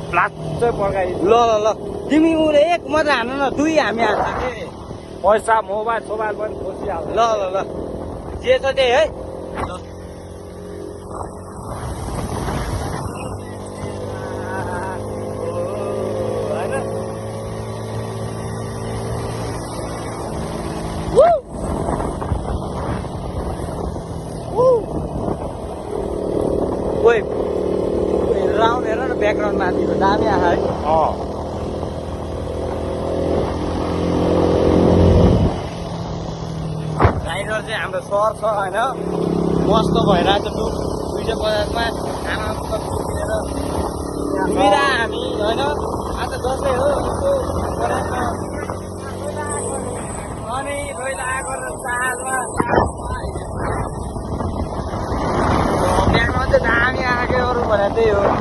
प्लास्ट पड्काइ ल ल ल तिमी उले एक मात्रै हान न दुई हामी हान्छ के पैसा मोबाइल सोबाइल पनि खोजिहाल्छ ल ल ल जे छ त्यही है ओइ राउन्ड हेर न ब्याकग्राउन्ड माथि दामी आछ है राइडर चाहिँ हाम्रो सर छ होइन मस्त भइरहेको छ दुईटा बजारमा खाना किनेर घुमिरह हामी होइन आज दसैँ हो अनि पहिला आएको चाडमा बिहानमा चाहिँ दामी आएकै अरू भने त्यही हो